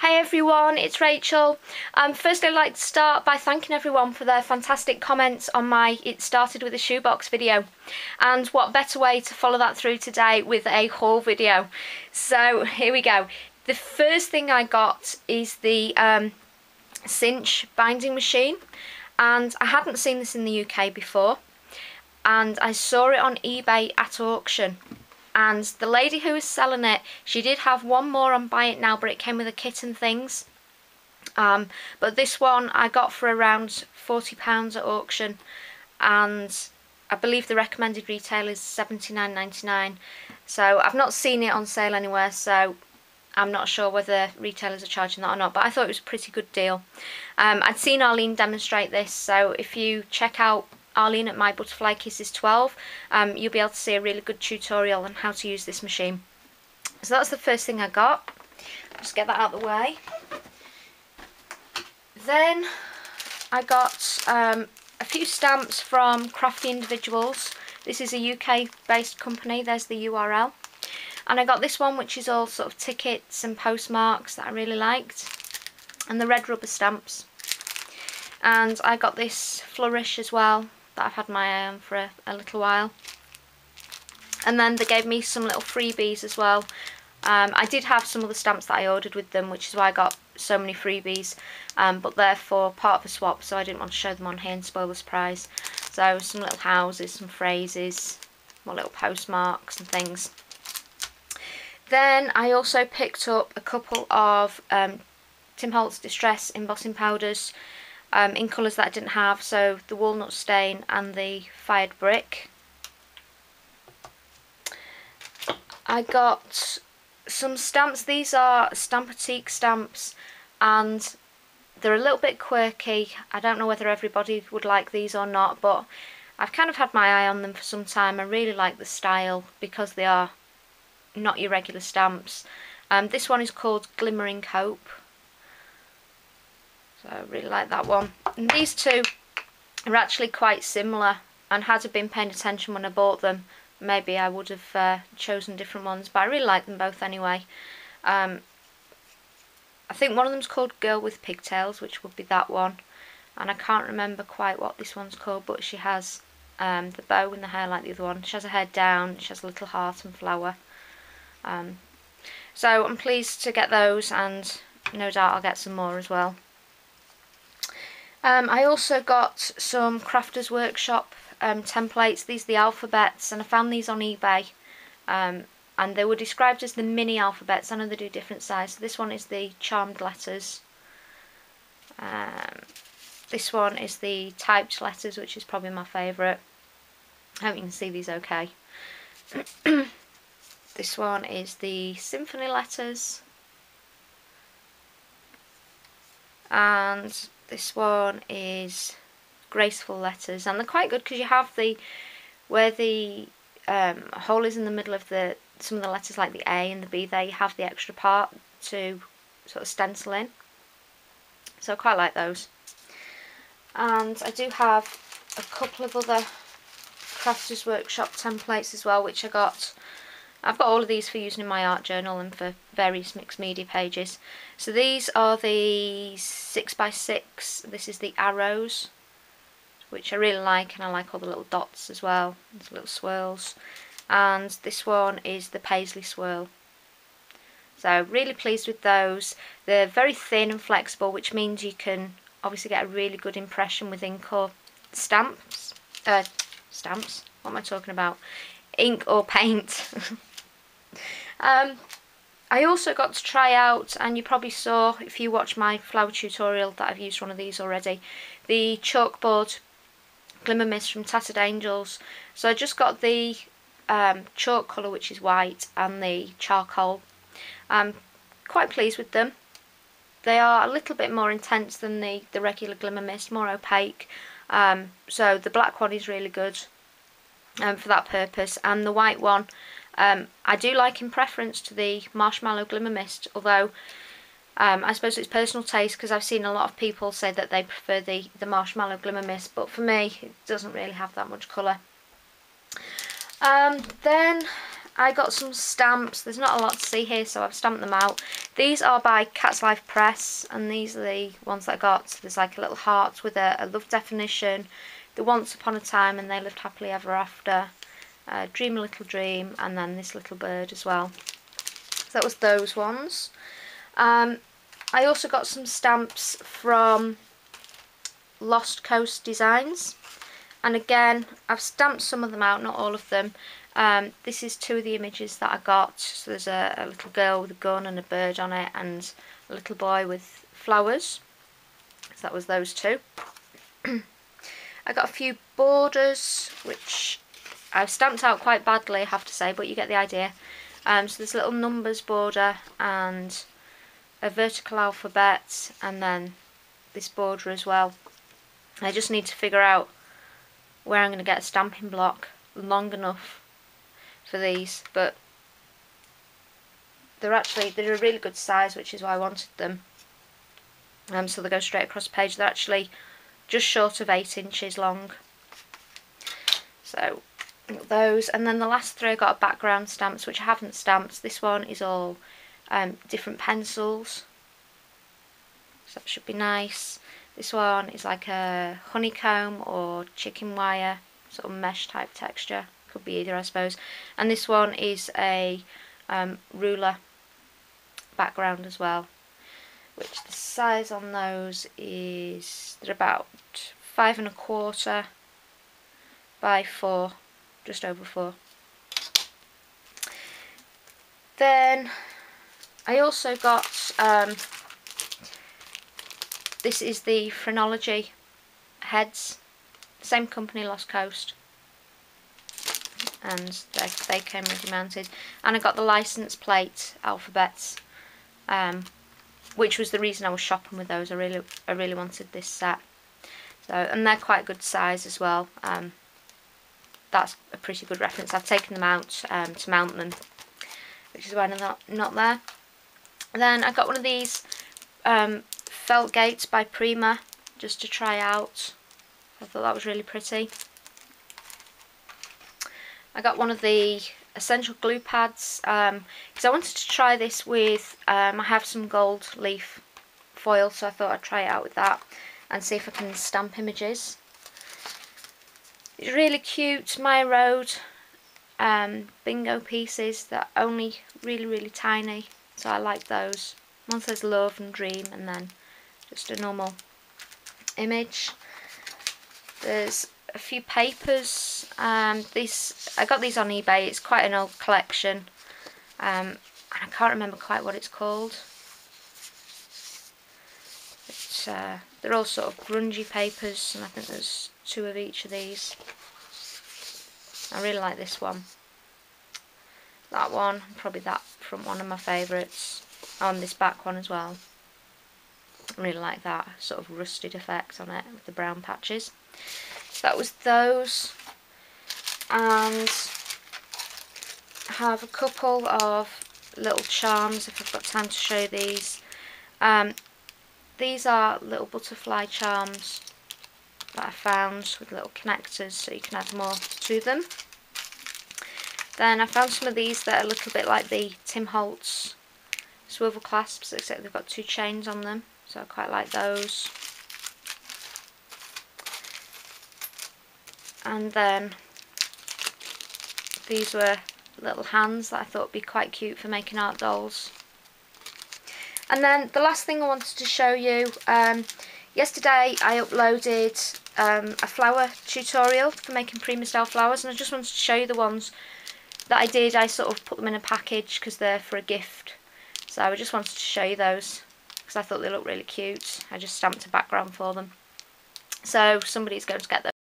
Hey everyone, it's Rachel. First I'd like to start by thanking everyone for their fantastic comments on my It Started With a Shoebox video. And what better way to follow that through today with a haul video. So here we go. The first thing I got is the cinch binding machine. And I hadn't seen this in the UK before. And I saw it on eBay at auction. And the lady who was selling it, she did have one more on Buy It Now, but it came with a kit and things. But this one I got for around £40 at auction, and I believe the recommended retail is £79.99. So I've not seen it on sale anywhere, so I'm not sure whether retailers are charging that or not, but I thought it was a pretty good deal. I'd seen Arlene demonstrate this, so if you check out Arlene at My Butterfly Kisses 12, you'll be able to see a really good tutorial on how to use this machine. So that's the first thing I got. Just get that out of the way. Then I got a few stamps from Crafty Individuals. This is a UK based company, there's the URL. And I got this one, which is all sort of tickets and postmarks that I really liked, and the red rubber stamps. And I got this flourish as well, that I've had my eye on for a little while. And then they gave me some little freebies as well. I did have some of the stamps that I ordered with them, which is why I got so many freebies, but they're for part of a swap, so I didn't want to show them on here and spoil the surprise. So some little houses, some phrases, more little postmarks and things. Then I also picked up a couple of Tim Holtz Distress embossing powders, in colours that I didn't have, so the walnut stain and the fired brick. I got some stamps. These are Stampatique stamps, and they're a little bit quirky. I don't know whether everybody would like these or not, but I've kind of had my eye on them for some time. I really like the style because they are not your regular stamps. This one is called Glimmering Hope. So I really like that one. And these two are actually quite similar, and had I been paying attention when I bought them, maybe I would have chosen different ones, but I really like them both anyway. I think one of them's called Girl with Pigtails, which would be that one, and I can't remember quite what this one's called, but she has the bow in the hair like the other one. She has her hair down, she has a little heart and flower. So I'm pleased to get those, and no doubt I'll get some more as well. I also got some Crafters Workshop templates. These are the alphabets, and I found these on eBay, and they were described as the mini alphabets. I know they do different sizes. So this one is the charmed letters. This one is the typed letters, which is probably my favourite. I hope you can see these okay. This one is the symphony letters, and this one is graceful letters, and they're quite good because you have the where the hole is in the middle of the some of the letters, like the A and the B there, you have the extra part to sort of stencil in, so I quite like those. And I do have a couple of other Crafters Workshop templates as well, which I've got all of these for using in my art journal and for various mixed media pages. So these are the 6x6, this is the arrows, which I really like, and I like all the little dots as well, these little swirls. And this one is the paisley swirl. So really pleased with those. They're very thin and flexible, which means you can obviously get a really good impression with ink or stamps. Stamps? What am I talking about? Ink or paint. I also got to try out, and you probably saw if you watched my flower tutorial that I've used one of these already, the chalkboard Glimmer Mist from Tattered Angels. So I just got the chalk colour, which is white, and the charcoal. I'm quite pleased with them. They are a little bit more intense than the regular Glimmer Mist, more opaque. So the black one is really good for that purpose, and the white one I do like in preference to the Marshmallow Glimmer Mist, although I suppose it's personal taste, because I've seen a lot of people say that they prefer the Marshmallow Glimmer Mist, but for me it doesn't really have that much colour. Then I got some stamps. There's not a lot to see here, so I've stamped them out. These are by Cat's Life Press, and these are the ones that I got. So there's like a little heart with a love definition, the Once Upon a Time and They Lived Happily Ever After, Dream a Little Dream, and then this little bird as well. So that was those ones. I also got some stamps from Lost Coast Designs, and again I've stamped some of them out, not all of them. This is two of the images that I got. So there's a little girl with a gun and a bird on it, and a little boy with flowers. So that was those two. I got a few borders, which I've stamped out quite badly, I have to say, but you get the idea. So there's a little numbers border and a vertical alphabet, and then this border as well. I just need to figure out where I'm going to get a stamping block long enough for these, but they're a really good size, which is why I wanted them. So they go straight across the page. They're actually just short of 8 inches long. So those, and then the last three I got are background stamps, which I haven't stamped. This one is all different pencils, so that should be nice. This one is like a honeycomb or chicken wire, sort of mesh type texture. Could be either, I suppose. And this one is a ruler background as well, which the size on those is, they're about 5 1/4 by 4, just over 4. Then I also got this is the Phrenology heads, same company, Lost Coast, and they came ready mounted. And I got the license plate alphabets, which was the reason I was shopping with those. I really wanted this set. So, and they're quite good size as well. That's a pretty good reference. I've taken them out to mount them, which is why they're not there. Then I got one of these felt gates by Prima, just to try out. I thought that was really pretty. I got one of the essential glue pads because I wanted to try this with, I have some gold leaf foil, so I thought I'd try it out with that and see if I can stamp images. It's really cute Maya Road bingo pieces that are only really tiny, so I like those. One says love and dream, and then just a normal image. There's a few papers. I got these on eBay. It's quite an old collection, and I can't remember quite what it's called. They're all sort of grungy papers, and I think there's 2 of each of these. I really like this one. That one, probably that front one, of my favourites. On this back one as well. I really like that sort of rusted effect on it with the brown patches. So that was those, and I have a couple of little charms if I've got time to show these. These are little butterfly charms that I found with little connectors, so you can add more to them. Then I found some of these that are a little bit like the Tim Holtz swivel clasps, except they've got 2 chains on them, so I quite like those. And then these were little hands that I thought would be quite cute for making art dolls. And then the last thing I wanted to show you, yesterday I uploaded a flower tutorial for making Prima style flowers, and I just wanted to show you the ones that I did. I sort of put them in a package because they're for a gift, so I just wanted to show you those because I thought they looked really cute. I just stamped a background for them, so somebody's going to get those.